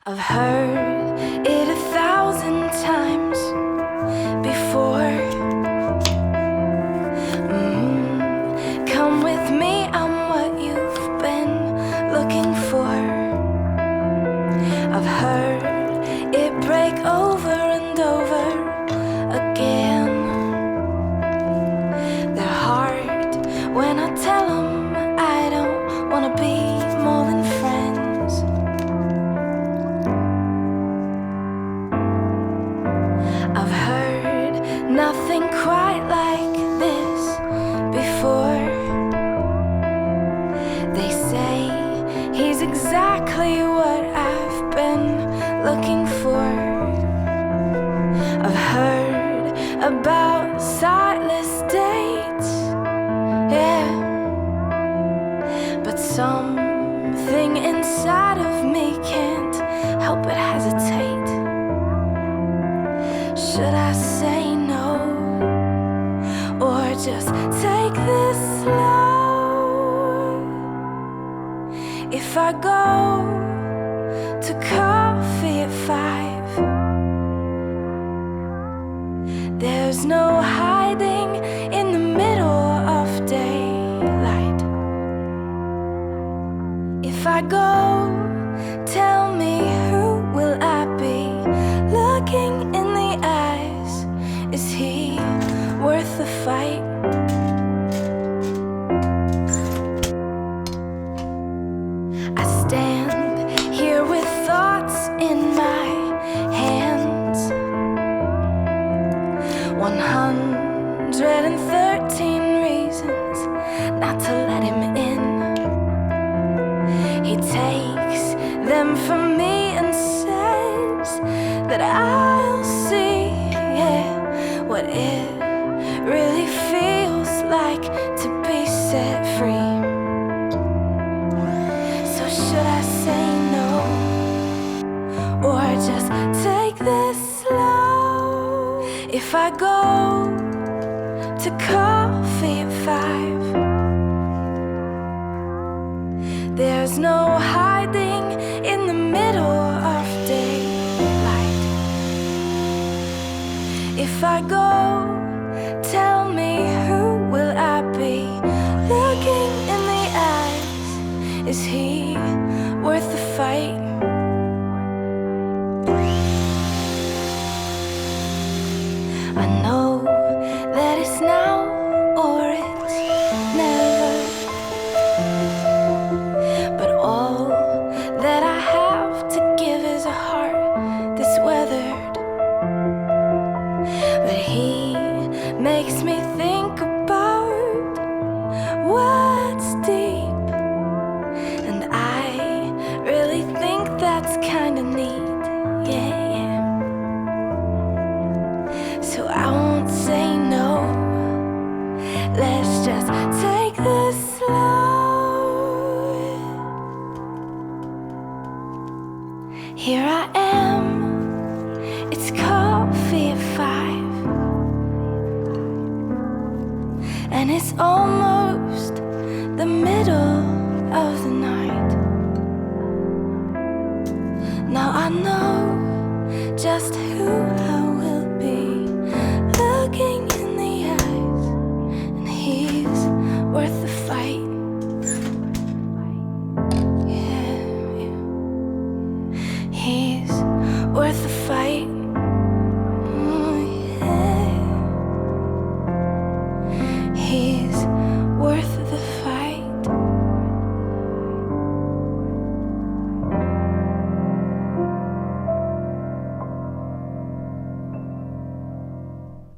I've heard it 1,000 times before. Come with me, I'm what you've been looking for. I've heard it break over and over again. They're hard when I tell them I don't wanna be more than friends. I've heard nothing quite like this before. They say he's exactly what I've been looking for. I've heard about sightless dates, yeah, but something inside of me can't help but hesitate. Should I say no, or just take this slow? If I go to coffee at 5, there's no hiding in the middle of daylight. If I go, tell me, who will I be looking in the eyes? Is he worth the fight? I stand here with thoughts in my hands, 113 reasons not to let him in. He takes them from me and says that I'll see, yeah, what it really feels like to be set free. So should I say no, or just take this slow? If I go to coffee at 5, there's no hiding in the middle of daylight. If I go, tell me, who will I be looking in the eyes? Is he worth the fight? I know that it's now or it's never, but all that I have to give is a heart that's weathered. But he makes me think about what's deep, and I really think that's kinda neat, yeah. So I won't say no, let's just take this slow. Here I am, it's coffee at 5, and it's almost the middle of the night. Now I know just who I will be looking in the eyes, and he's worth the fight. Yeah, yeah. He